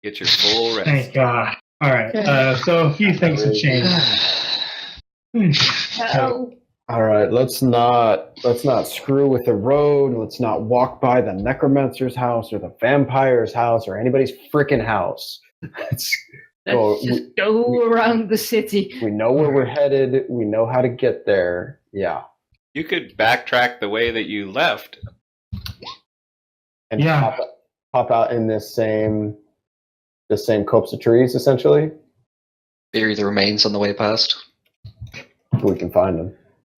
Get your full rest. Thank God. All right. So a few things have changed. All right, let's not screw with the road. Let's not walk by the necromancer's house or the vampire's house or anybody's freaking house. Let's just go around the city. We know where we're headed. We know how to get there. Yeah. You could backtrack the way that you left. And pop out in this same copse of trees, essentially. Bury the remains on the way past. We can find them.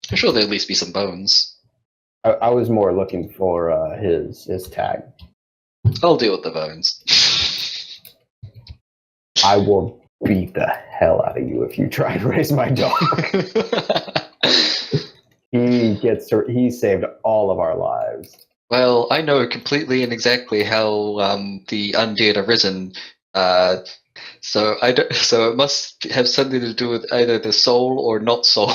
I'm sure there'll at least be some bones. I was more looking for his tag. I'll deal with the bones. I will beat the hell out of you if you try and raise my dog. He saved all of our lives. Well, I know completely and exactly how the undead are risen. So it must have something to do with either the soul or not soul.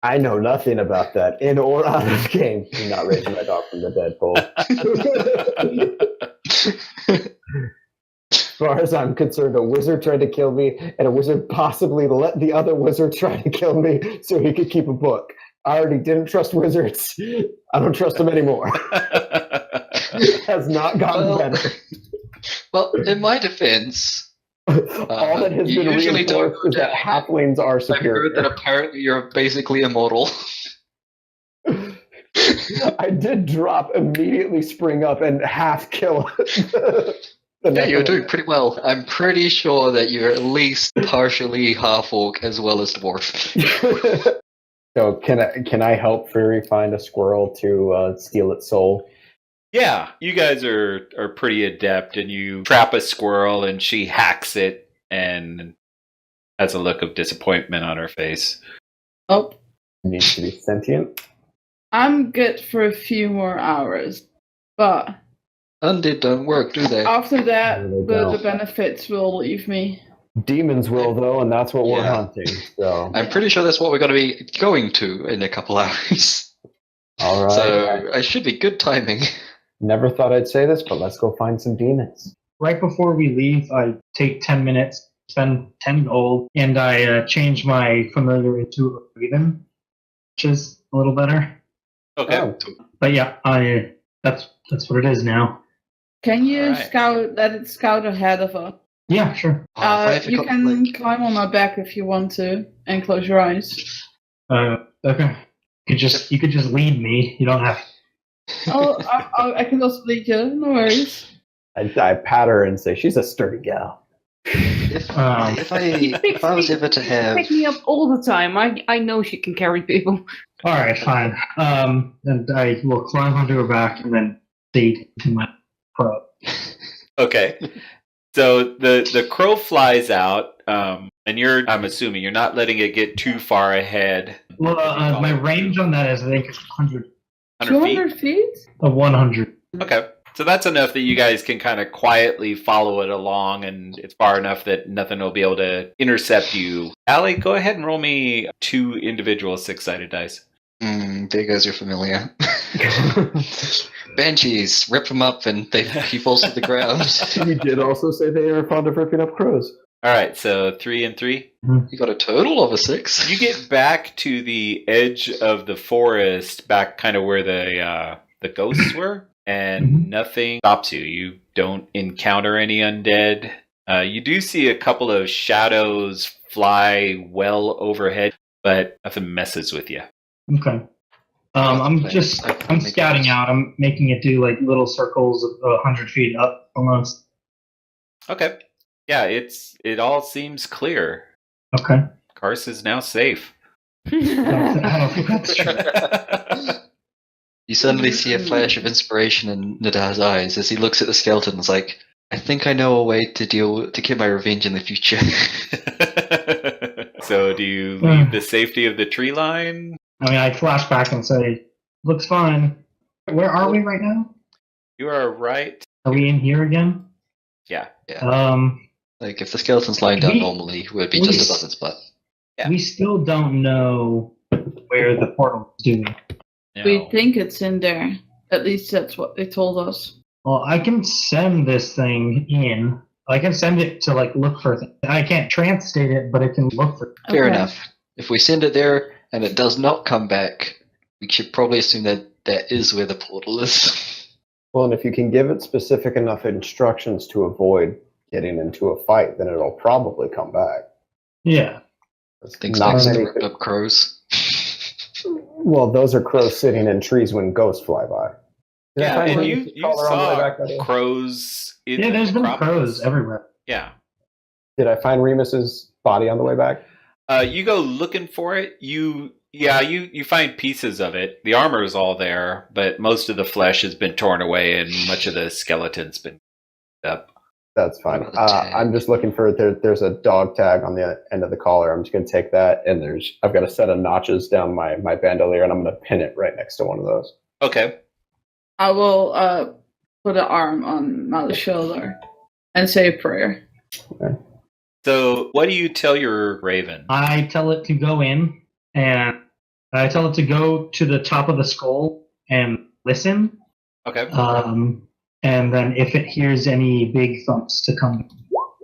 I know nothing about that, in or out of game. I'm not raising my dog from the dead, Cole. As far as I'm concerned, a wizard tried to kill me, and a wizard possibly let the other wizard try to kill me so he could keep a book. I already didn't trust wizards. I don't trust them anymore. It has not gotten better. Well, in my defense... all that has been reinforced is that halflings are superior. I've heard that apparently you're basically immortal. I did drop, immediately spring up, and half kill. You're doing pretty well. I'm pretty sure that you're at least partially half-orc as well as dwarf. So can I help Fury find a squirrel to steal its soul? Yeah, you guys are pretty adept, and you trap a squirrel, and she hacks it, and has a look of disappointment on her face. Oh. It needs to be sentient. I'm good for a few more hours, but... Undead don't work, do they? After that, the benefits will leave me. Demons will, though, and that's what we're hunting. So I'm pretty sure that's what we're going to be going to in a couple hours. All right. So it should be good timing. Never thought I'd say this, but let's go find some demons. Right before we leave, I take 10 minutes, spend 10 gold, and I change my familiar into a raven, which is a little better. Okay. Oh. But yeah, that's what it is now. Can you let it scout ahead of us? Yeah, sure. You can climb on my back if you want to, and close your eyes. Okay. You could just lead me. You don't have. I can also lead you. No worries. I pat her and say, "She's a sturdy gal." If I was ever to have... Pick me up all the time. I know she can carry people. All right, fine. And I will climb onto her back and then feed to my pro. Okay. So the crow flies out, and I'm assuming you're not letting it get too far ahead. Well, my range on that is, I think, 100. 200 feet? 100. Okay. So that's enough that you guys can kind of quietly follow it along, and it's far enough that nothing will be able to intercept you. Allie, go ahead and roll me 2 individual 6-sided dice. There goes your familiar. Banshees, rip them up and he falls to the ground. You did also say they are fond of ripping up crows. All right, so 3 and 3. You got a total of a 6. You get back to the edge of the forest, back kind of where the ghosts were, and nothing stops you. You don't encounter any undead. You do see a couple of shadows fly well overhead, but nothing messes with you. Okay. I'm scouting out. I'm making it do like little circles of 100 feet up almost. Okay. Yeah, it all seems clear. Okay. Karse is now safe. I don't think that's true. You suddenly see a flash of inspiration in Nadar's eyes as he looks at the skeleton and is like, I think I know a way to get my revenge in the future. So do you leave the safety of the tree line? I mean, I flash back and say, looks fine. Where are we right now? You are right. Are we in here again? Yeah. Like, if the skeleton's lying down normally, we'd be just above its butt. Yeah. We still don't know where the portal is doing. No. We think it's in there. At least that's what they told us. Well, I can send this thing in. I can send it to look for things. I can't translate it, but it can look for. Fair Okay. enough. If we send it there and it does not come back, we should probably assume that that is where the portal is. Well, and if you can give it specific enough instructions to avoid getting into a fight, then it'll probably come back. Yeah. Things Not like many- rip up crows. Well, those are crows sitting in trees when ghosts fly by. Did I Yeah, find and Remus's you collar on the way saw back, by the way? crows. In Yeah, the there's been Acropolis. crows everywhere. Yeah. Did I find Remus's body on the way back? You go looking for it. You find pieces of it. The armor is all there, but most of the flesh has been torn away, and much of the skeleton's been up. That's fine. What about the tag? I'm just looking for there's a dog tag on the end of the collar. I'm just going to take that, and I've got a set of notches down my bandolier, and I'm going to pin it right next to one of those. Okay. I will put an arm on Mal's shoulder and say a prayer. So, what do you tell your raven? I tell it to go in, and I tell it to go to the top of the skull and listen. Okay. And then if it hears any big thumps, to come.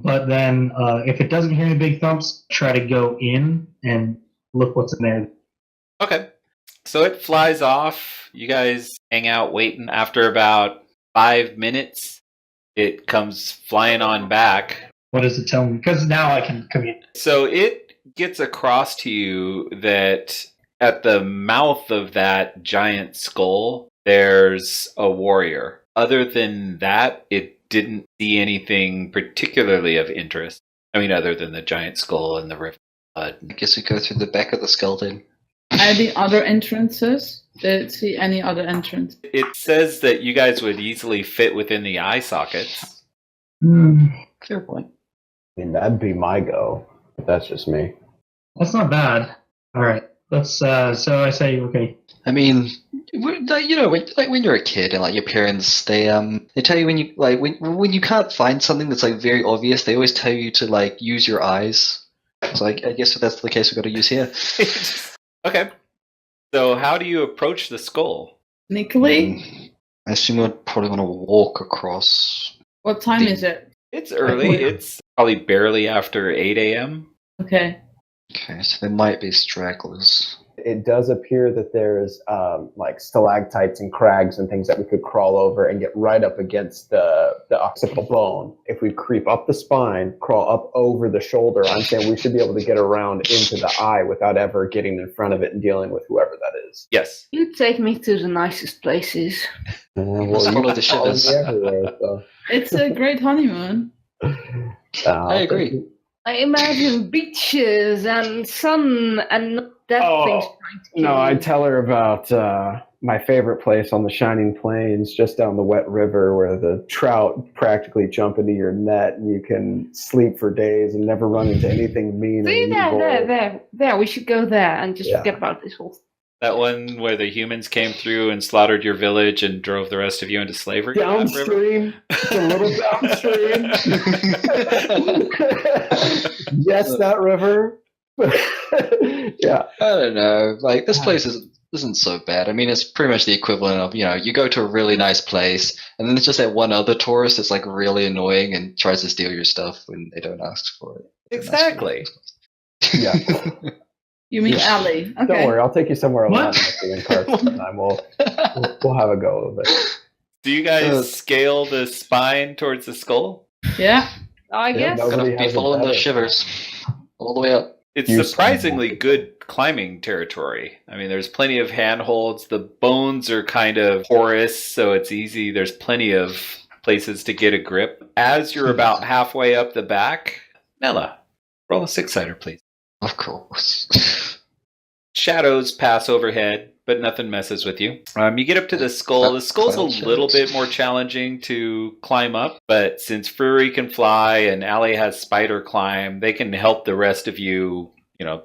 But then if it doesn't hear any big thumps, try to go in and look what's in there. Okay. So it flies off. You guys hang out waiting. After about 5 minutes, it comes flying on back. What does it tell me? Because now I can communicate. So it gets across to you that at the mouth of that giant skull, there's a warrior. Other than that, it didn't see anything particularly of interest. I mean, other than the giant skull and the river blood. I guess we go through the back of the skull then. Any other entrances? Did it see any other entrance? It says that you guys would easily fit within the eye sockets. Fair point. I mean, that'd be my go. But that's just me. That's not bad. All right. Let's. So I say, okay. I mean, when you're a kid and your parents, they tell you when you can't find something that's very obvious, they always tell you to use your eyes. So I guess if that's the case, we've got to use here. Okay. So how do you approach the skull? Sneakily? I assume we'd probably want to walk across. What time is it? It's early. It's probably barely after 8 a.m. Okay. Okay, so there might be stragglers. It does appear that there's stalactites and crags and things that we could crawl over and get right up against the occipital bone. If we creep up the spine, crawl up over the shoulder, I'm saying we should be able to get around into the eye without ever getting in front of it and dealing with whoever that is. Yes. You take me to the nicest places. Let's follow the shivers. Everywhere, so. It's a great honeymoon. I agree. I imagine beaches and sun and not that Oh, thing's trying to kill No, I you. tell her about my favorite place on the Shining Plains, just down the wet river where the trout practically jump into your net and you can sleep for days and never run into anything mean See, or evil. there. We should go there and just Yeah. forget about this whole thing. That one where the humans came through and slaughtered your village and drove the rest of you into slavery? That river? Downstream, it's a little downstream. Yes, that river. Yeah. I don't know. This place isn't so bad. I mean, it's pretty much the equivalent of you go to a really nice place, and then there's just that one other tourist that's really annoying and tries to steal your stuff when they don't ask for it. Exactly. Yeah. You mean Ellie? Okay. Don't worry, I'll take you somewhere alone What? next in Karse sometime. We'll have a go of it. Do you guys scale the spine towards the skull? Yeah. I Yeah, guess. no. Gonna Nobody be has it following those better. shivers all the way up. It's You surprisingly good climbing territory. I mean, there's plenty of handholds. The bones are kind of porous, so it's easy. There's plenty of places to get a grip. As you're about halfway up the back, Nella, roll a 6-sider, please. Of course. Shadows pass overhead, but nothing messes with you. You get up to the skull. The skull's a little bit more challenging to climb up, but since Fury can fly and Allie has spider climb, they can help the rest of you,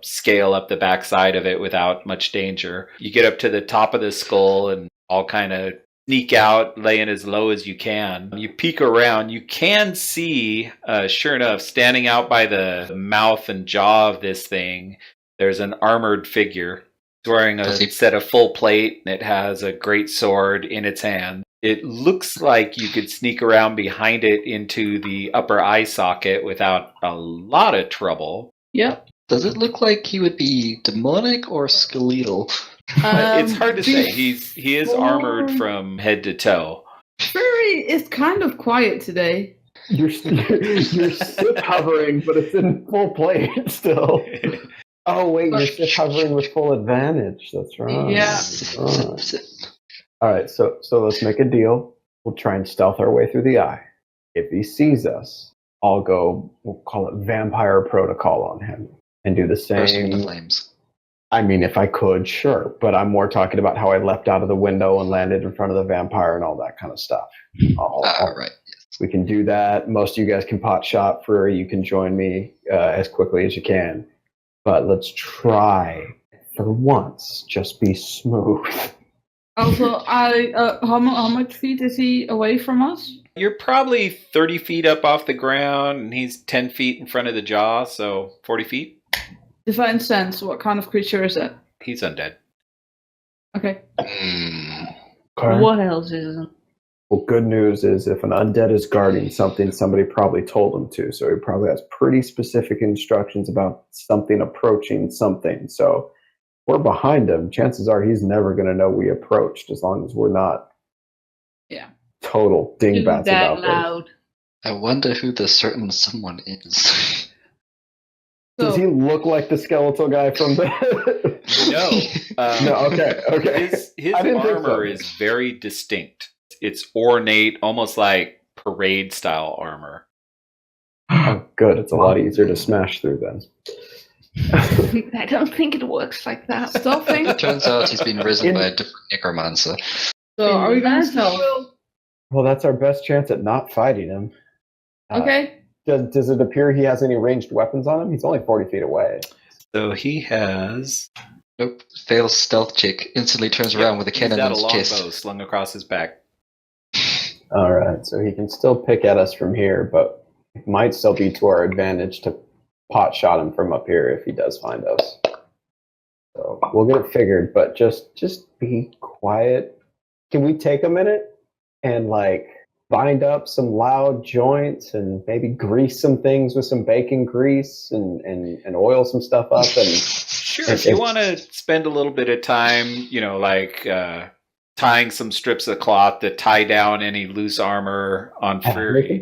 scale up the backside of it without much danger. You get up to the top of the skull and all kind of sneak out, laying as low as you can. You peek around. You can see, sure enough, standing out by the mouth and jaw of this thing, there's an armored figure. It's wearing a set of full plate, and it has a great sword in its hand. It looks like you could sneak around behind it into the upper eye socket without a lot of trouble. Yep. Does it look like he would be demonic or skeletal? It's hard to say. Before- He is armored from head to toe. Furry is kind of quiet today. You're Sith hovering, but it's in full plate still. Oh wait, you're Sith hovering with full advantage. That's right. Yeah. All right, so let's make a deal. We'll try and stealth our way through the eye. If he sees us, we'll call it vampire protocol on him and do the Burst from the same. flames. I mean, if I could, sure, but I'm more talking about how I leapt out of the window and landed in front of the vampire and all that kind of stuff. Right. We can do that. Most of you guys can pot shot. Fury, you can join me as quickly as you can. But let's try, for once, just be smooth. Also, how much feet is he away from us? You're probably 30 feet up off the ground, and he's 10 feet in front of the jaw, so 40 feet. Divine Sense, what kind of creature is it? He's undead. Okay. Okay. What else is it? Well, good news is if an undead is guarding something, somebody probably told him to. So he probably has pretty specific instructions about something approaching something. So if we're behind him, chances are he's never going to know we approached as long as we're not total dingbats that about loud. I wonder who the certain someone is. Does he look like the skeletal guy from the... No. No, okay. His I didn't think so. armor is very distinct. It's ornate, almost like parade-style armor. Oh, good. It's a lot easier to smash through then. I don't think it works like that. Stealthing? It turns out he's been risen by a different necromancer. So are we going to stealth? Well, that's our best chance at not fighting him. Okay. Does it appear he has any ranged weapons on him? He's only 40 feet away. So he has... Nope. Fails stealth check. Instantly turns around with a cannon He's on got his a chest. longbow slung across his back. All right, so he can still pick at us from here, but it might still be to our advantage to pot shot him from up here if he does find us. So we'll get it figured, but just be quiet. Can we take a minute and bind up some loud joints and maybe grease some things with some bacon grease and oil some stuff up and Sure, if you want to spend a little bit of time, tying some strips of cloth to tie down any loose armor on Fury.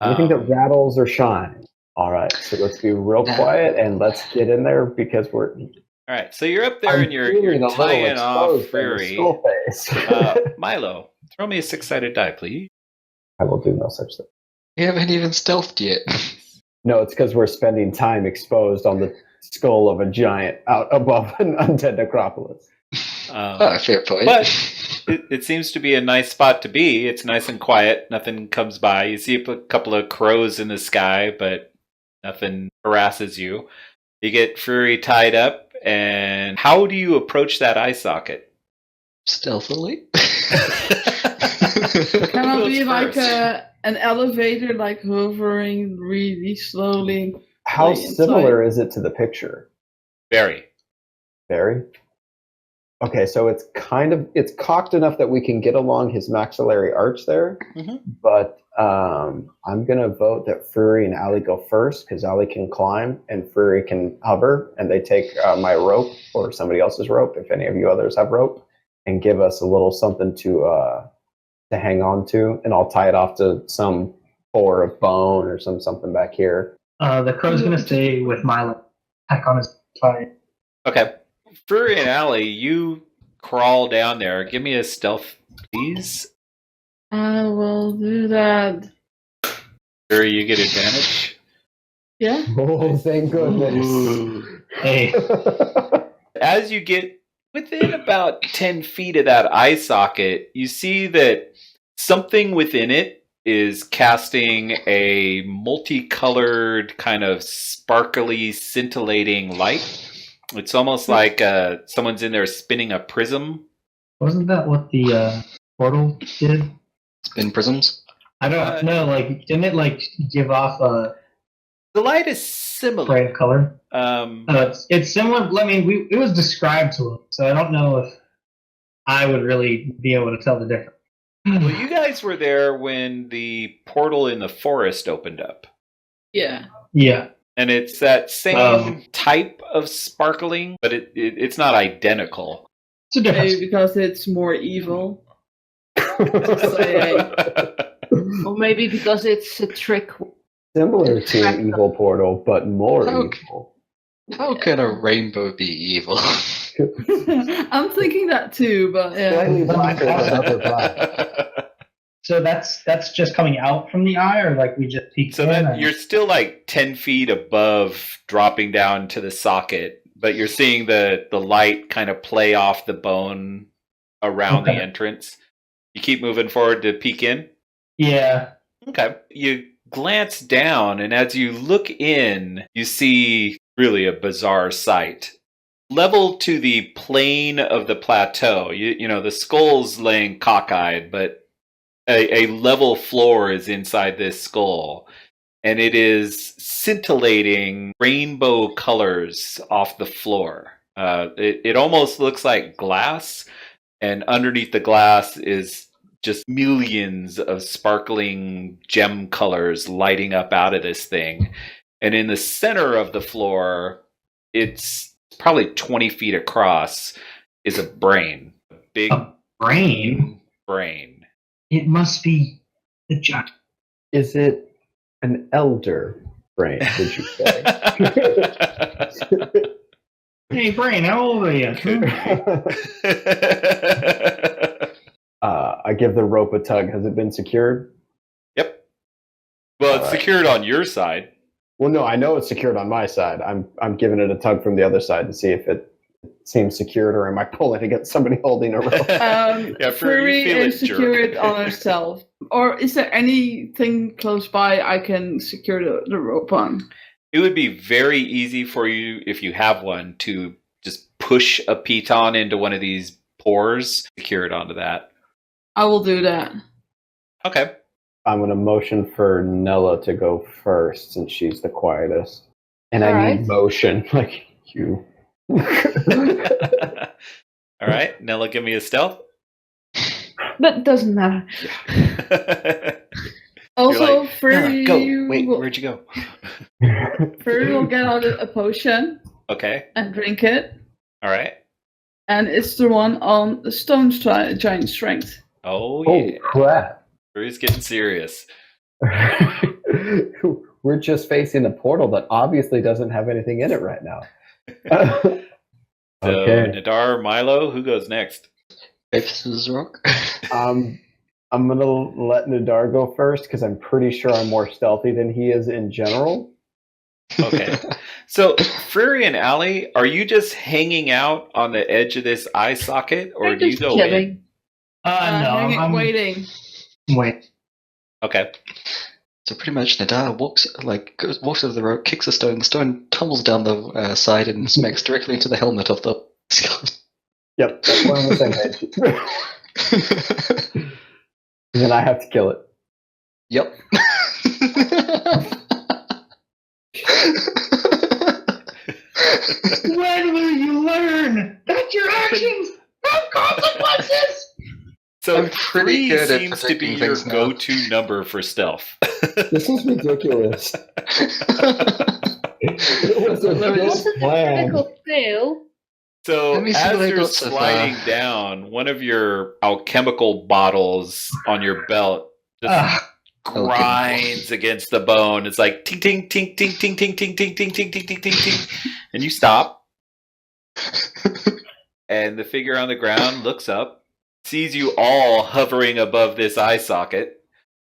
anything that rattles or shines. All right, so let's be real quiet and let's get in there because we're... All right, so you're up there and you're tying off Fury. Milo, throw me a 6-sided die, please. I will do no such thing. You haven't even stealthed yet. No, it's because we're spending time exposed on the skull of a giant out above an undead necropolis. Fair point. But it seems to be a nice spot to be. It's nice and quiet. Nothing comes by. You see a couple of crows in the sky, but nothing harasses you. You get Fury tied up, and how do you approach that eye socket? Stealthily. Can I be Who's like first? an elevator, like hovering really slowly? How Like similar is it to the picture? Very. Very? Okay, so it's cocked enough that we can get along his maxillary arch there, but I'm going to vote that Fury and Ali go first because Ali can climb and Fury can hover, and they take my rope or somebody else's rope, if any of you others have rope, and give us a little something to hang on to, and I'll tie it off to some ore of bone or something back here. The crow's gonna stay with Milo. Heck on his side. Okay. Fury and Ali, you crawl down there. Give me a stealth, please. I will do that. Fury, you get advantage. Yeah. Oh, thank goodness. Hey, As you get within about 10 feet of that eye socket, you see that something within it is casting a multicolored, kind of sparkly, scintillating light. It's almost like someone's in there spinning a prism. wasn't that what the portal did? Spin prisms. I don't know. Didn't it give off a The light is similar. spray of color? Um, It's similar. I mean, it was described to us, so I don't know if I would really be able to tell the difference. Well, you guys were there when the portal in the forest opened up. Yeah. Yeah. And it's that same type of sparkling, but it's not identical. It's a difference. Maybe because it's more evil. Or maybe because it's a trick. Similar to an evil portal, but more evil. How can a rainbow be evil? I'm thinking that too, but Slightly yeah. blacker than other black. So that's just coming out from the eye, or like we just peeked So in? then and- you're still like 10 feet above dropping down to the socket, but you're seeing the light kind of play off the bone around the Okay. entrance. You keep moving forward to peek in? Yeah. Okay. You glance down, and as you look in, you see really a bizarre sight. Level to the plane of the plateau. You know, the skull's laying cockeyed, but a level floor is inside this skull. And it is scintillating rainbow colors off the floor. It almost looks like glass, and underneath the glass is just millions of sparkling gem colors lighting up out of this thing. And in the center of the floor, it's probably 20 feet across, is a brain. A big A brain? brain. It must be the giant. Is it an elder brain, would you say? Hey, brain, how old are you? I give the rope a tug. Has it been secured? Yep. Well, it's All right. secured on your side. Well, no, I know it's secured on my side. I'm giving it a tug from the other side to see if it seems secured, or am I pulling against somebody holding a rope? Yeah, Fury you feel is it jerk. secured on herself. Or is there anything close by I can secure the rope on? It would be very easy for you, if you have one, to just push a piton into one of these pores, secure it onto that. I will do that. Okay. I'm going to motion for Nella to go first since she's the quietest. And I Alright. need motion, like you. All right. Nella, give me a stealth. But it doesn't matter. Also, You're Fury, Nella, go. Wait, where'd you go? Fury will get out a potion Okay. and drink it. All right. And it's the one on the stone giant strength. Oh, Oh, yeah. crap. Fury's getting serious. We're just facing a portal that obviously doesn't have anything in it right now. So, Okay. Nadar, Milo, who goes next? Paper, scissors, rock. I'm going to let Nadar go first because I'm pretty sure I'm more stealthy than he is in general. Okay. So, Fury and Allie, are you just hanging out on the edge of this eye socket, or I'm do you just go chilling. in? No, Hanging, I'm waiting. Wait. Okay. So pretty much Nadar walks over the rope, kicks the stone tumbles down the side and smacks directly into the helmet of the skull. Yep, we're on the same page. And then I have to kill it. Yep. When will you learn that your actions have consequences? So, I'm pretty good at seems to be predicting your things now. go-to number for stealth. This is ridiculous. It was a Let me good just- plan. Critical fail. So Let me see as what I you're got so far. sliding down, one of your alchemical bottles on your belt just Ah, grinds against the bone. It's like ting ting ting ting ting ting ting ting ting ting ting ting ting ting, and you stop. And the figure on the ground looks up, sees you all hovering above this eye socket.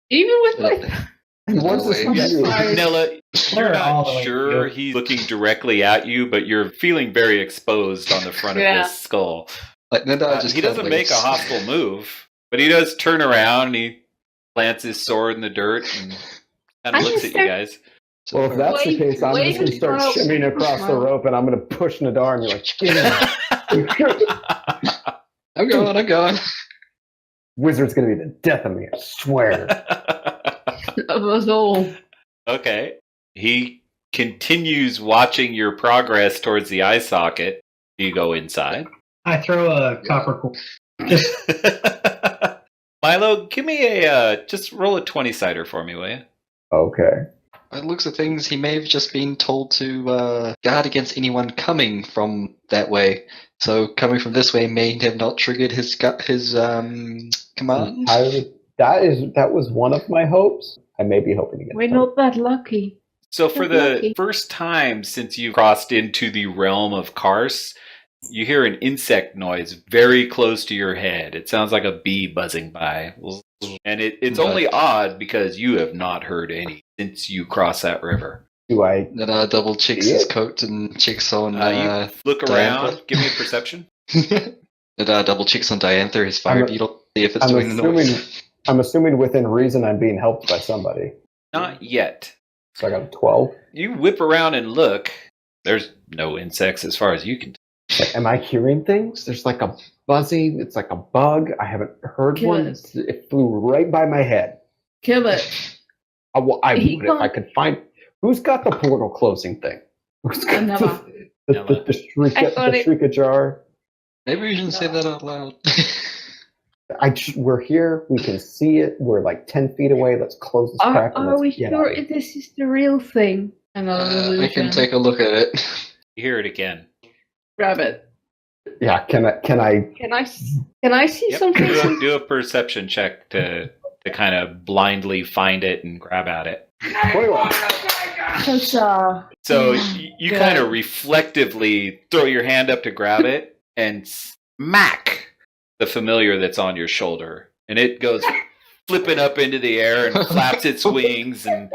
Even with my And what's this No way. do? Sorry. Nella, you're They're all the not way sure through. he's looking directly at you, but you're feeling very exposed on the front Yeah. of this skull. Like Nadar just He doesn't kinda make a leaves. hostile move, but he does turn around and he plants his sword in the dirt and kind I of looks just at you guys. So Well, if that's the Wait, case, I'm wait just going to start until- shimmying across the rope and I'm going to push Nadar and you're like, "Get in." I'm going. Wizard's going to be the death of me, I swear. of us all. Okay. He continues watching your progress towards the eye socket. Do you go inside? I throw a copper coin. Just Milo, give me just roll a 20-sider for me, will you? Okay. By the looks of things, he may have just been told to guard against anyone coming from that way. So coming from this way may have not triggered his command. That was one of my hopes. I may be hoping to get We're that. not that lucky. So for That's the lucky. first time since you crossed into the realm of Karse, you hear an insect noise very close to your head. It sounds like a bee buzzing by. And it's only odd because you have not heard any since you crossed that river. Do I? Then double checks his coat and checks on. You look around, Diantha. give me a perception. Then double checks on Diantha, his fire I'm a- beetle, see if it's doing the noise. I'm assuming within reason I'm being helped by somebody. Not yet. So I got a 12. You whip around and look. There's no insects as far as you can tell. Am I hearing things? There's like a buzzing. It's like a bug. I haven't heard Kill one. it. It flew right by my head. Kill it. I would He if I can't- could find. Who's got the portal closing thing? Who's got Another. the shrika jar? Maybe we shouldn't say that out loud. We're here. We can see it. We're like 10 feet away. Let's close this crack. and Are let's we get sure out. this is the real thing? Another We illusion. can take a look at it. You hear it again. Grab it. Yeah. Can I? Can I see Yep. something? Do a perception check to kind of blindly find it and grab at it. 21. Because, So you Good. kind of reflectively throw your hand up to grab it and smack the familiar that's on your shoulder. And it goes flipping up into the air and flaps its wings and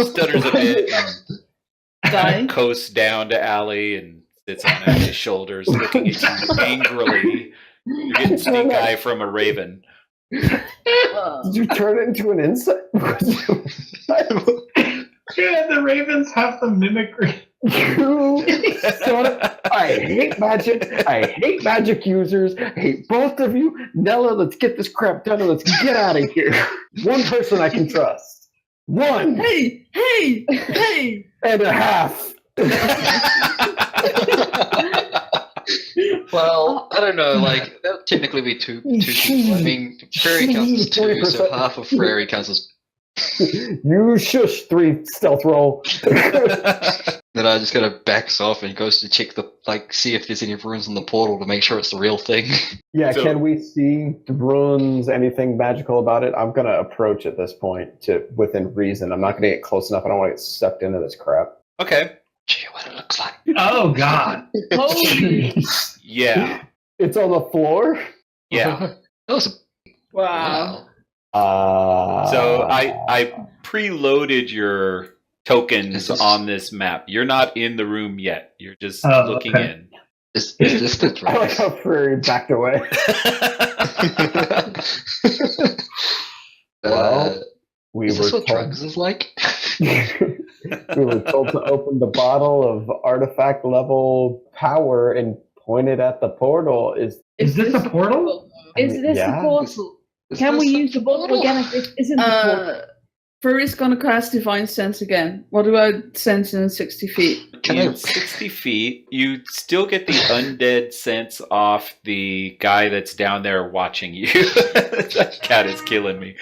stutters a bit Die. and coasts down to Allie and sits on Allie's shoulders looking at you angrily. You're getting stink eye from a raven. Did you turn it into an insect? Yeah, the ravens have the mimicry. You son of- I hate magic. I hate magic users. I hate both of you. Nella, let's get this crap done and let's get out of here. One person I can trust. One Hey! and a half. Well, I don't know, like, that would technically be two people. I mean, Frary counts as two, so 20%. half of Frary counts as... You shush 3 stealth roll. Then I just kind of backs off and goes to check see if there's any runes on the portal to make sure it's the real thing. Yeah, So- can we see the runes, anything magical about it? I'm going to approach at this point to within reason. I'm not going to get close enough. I don't want to get sucked into this crap. Okay. Gee, what it looks like. Oh God! Holy! Yeah. It's on the floor? Yeah. That was Wow. So I preloaded your tokens Is this- on this map. You're not in the room yet. You're just Oh, looking okay. in. Is this the I like dress? how Prairie backed away. Well, we Is were this what told, drugs is like? we were told to open the bottle of artifact level power and point it at the portal. Is this a portal? is this Yeah. the portal? Is Can we this use the bottle portal? again if this isn't the portal? Furry's gonna cast Divine Sense again. What do I sense in 60 feet? Can You- I- 60 feet. You still get the undead sense off the guy that's down there watching you. That cat is killing me.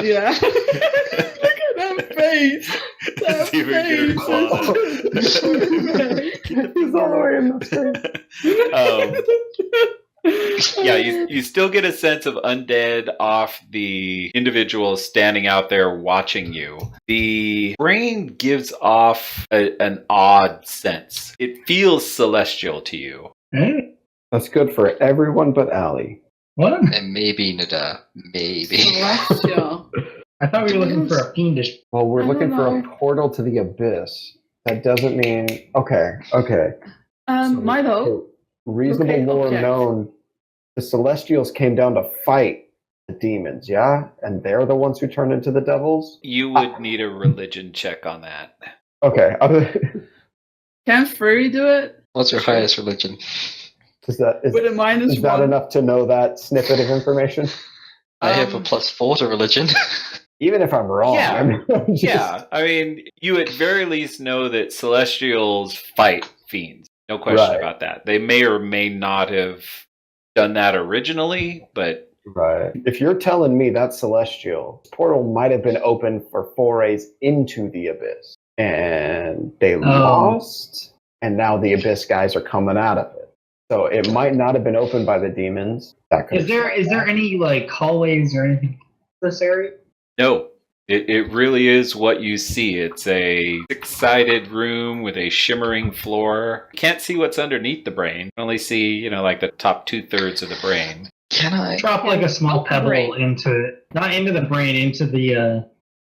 Yeah. Look at that face. That See if we can get her claws. He's all the way in the screen. Yeah, you still get a sense of undead off the individual standing out there watching you. The brain gives off an odd sense. It feels celestial to you. Hey, That's good for everyone but Allie. what? And maybe Nada. Maybe. Celestial. I thought we were looking for a fiendish. Well, we're I looking don't for a know. portal to the abyss. That doesn't mean... Okay. So- Milo. so reasonable Okay, lore object. known, the Celestials came down to fight the demons, yeah? And they're the ones who turned into the devils? You would need a religion check on that. Okay. Can Furry do it? What's your highest religion? Is that, With a minus is that one. enough to know that snippet of information? I have a Um, +4 to religion. Even if I'm wrong. Yeah. I mean, I'm just- Yeah, I mean, you at very least know that Celestials fight fiends. No question Right. about that. They may or may not have done that originally, but Right. If you're telling me that celestial portal might have been open for forays into the abyss, and they lost, and now the abyss guys are coming out of it. So it might not have been opened by the demons. That could Is there any like hallways or anything in this area? no. It really is what you see. It's a six-sided room with a shimmering floor. Can't see what's underneath the brain. Only see, like the top 2/3 of the brain. Can I Drop like a small pebble into it, not into the brain, into the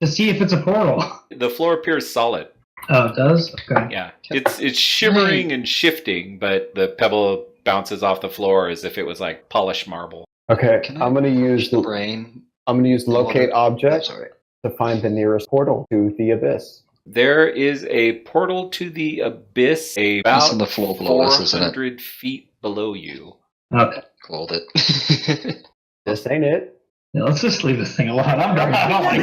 to see if it's a portal. The floor appears solid. Oh, it does? Okay. Yeah. It's shimmering and shifting, but the pebble bounces off the floor as if it was like polished marble. Okay, Can I I'm going to use the brain? I'm going to use locate object Sorry. to find the nearest portal to the abyss. There is a portal to the abyss It's about on the floor below us, isn't it? 400 feet below you. Okay. Called it. This ain't it. Yeah, let's just leave this thing alone. I don't like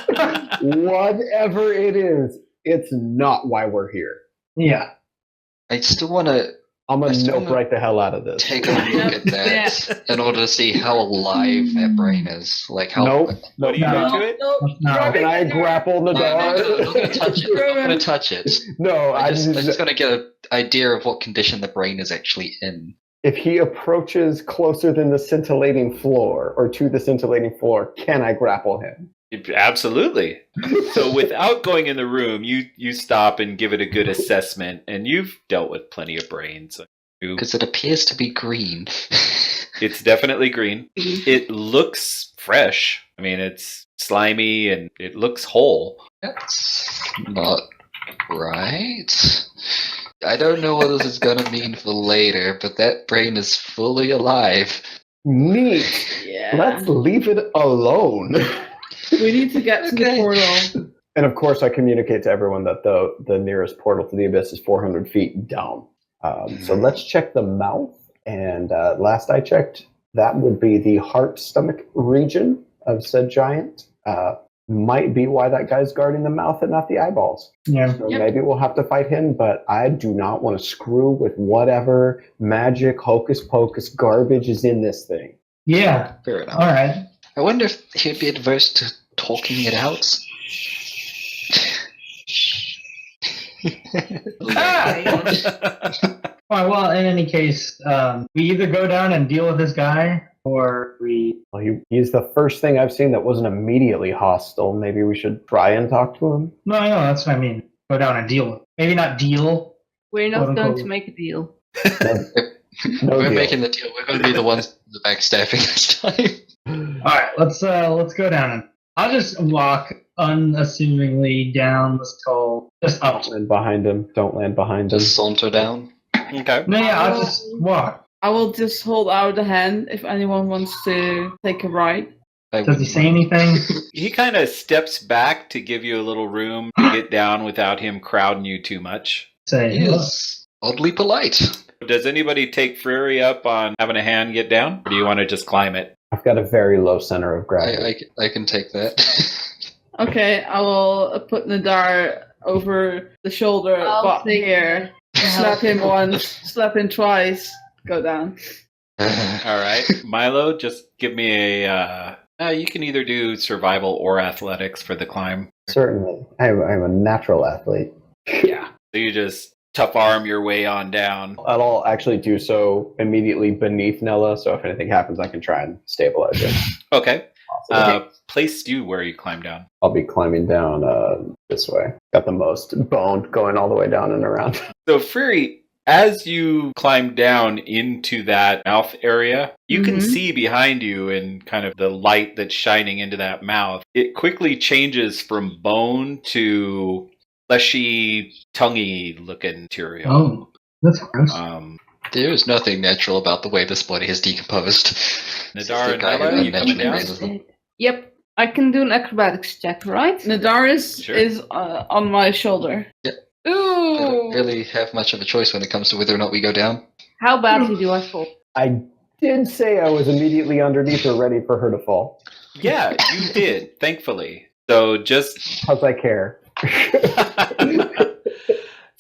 this. Whatever it is, it's not why we're here. Yeah. I still want to I'm going I to still nope wanna right the hell out of this. take a look at that in order to see how alive that brain is. Like how. Nope. What do you No. do to it? No. Can I grapple I'm not Nadar? going to touch it. I'm not going to touch it. No, I just going to get an idea of what condition the brain is actually in. if he approaches closer than the scintillating floor, or to the scintillating floor, can I grapple him? Absolutely. So without going in the room, you stop and give it a good assessment, and you've dealt with plenty of brains. Because it appears to be green. It's definitely green. It looks fresh. I mean, it's slimy and it looks whole. That's not right. I don't know what this is going to mean for later, but that brain is fully alive. Neat. Yeah. Let's leave it alone. We need to get to the Okay. portal. And of course, I communicate to everyone that the nearest portal to the abyss is 400 feet down. So let's check the mouth. And last I checked, that would be the heart-stomach region of said giant. Might be why that guy's guarding the mouth and not the eyeballs. Yeah. So Yep. maybe we'll have to fight him, but I do not want to screw with whatever magic, hocus pocus garbage is in this thing. Yeah. Fair enough. All right. I wonder if he'd be adverse to talking it out. All right, well, in any case, we either go down and deal with this guy, or we... Well, he's the first thing I've seen that wasn't immediately hostile. Maybe we should try and talk to him. No, that's what I mean. Go down and deal with him. Maybe not deal. We're not Quote, going unquote. to make a deal. No We're deal. making the deal. We're going to be the ones the backstabbing this time. All right, let's go down. And I'll just walk unassumingly down this tall, just up. Don't land behind him. Don't land behind him. Just saunter down. Okay. No, yeah, I'll just walk. I will just hold out a hand if anyone wants to take a ride. Does he say anything? He kind of steps back to give you a little room to get down without him crowding you too much. Say, He is oddly polite. Does anybody take Frary up on having a hand get down? Or do you want to just climb it? I've got a very low center of gravity. I can take that. Okay, I will put Nadar over the shoulder, I'll bottom take here, slap him once, slap him twice, go down. All right. Milo, just give me a... you can either do survival or athletics for the climb. Certainly. I'm a natural athlete. Yeah. So you just tough arm your way on down. I'll actually do so immediately beneath Nella, so if anything happens, I can try and stabilize it. Okay. Place you where you climb down. I'll be climbing down this way. Got the most bone going all the way down and around. So Frary, as you climb down into that mouth area, you can Mhm. see behind you in kind of the light that's shining into that mouth. It quickly changes from bone to fleshy, tonguey looking material. oh, that's gross. There is nothing natural about the way this body has decomposed. Nadar and Guy Nella, who you coming mentioned down? racism. Yep, I can do an acrobatics check, right? Nadar is, Sure. is on my shoulder. I don't Ooh! really have much of a choice when it comes to whether or not we go down. How badly do I fall? I did say I was immediately underneath her, ready for her to fall. Yeah, you did, thankfully. So just How's I care?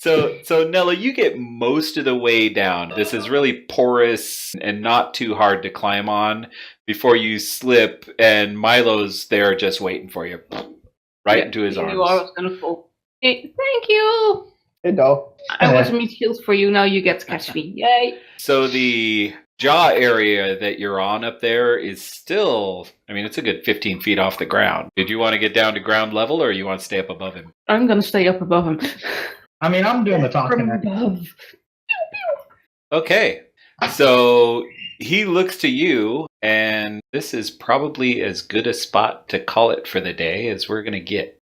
So Nella, you get most of the way down. This is really porous and not too hard to climb on before you slip, and Milo's there just waiting for you, right into his You knew I arms. was gonna fall. Hey, thank you. Hey, no. I was meat shield for you. Now you get to catch me. Yay! So the jaw area that you're on up there is still, I mean, it's a good 15 feet off the ground. Did you want to get down to ground level, or you want to stay up above him? I'm gonna stay up above him. I mean, I'm doing the From talking. above. Okay. So he looks to you, and this is probably as good a spot to call it for the day as we're going to get.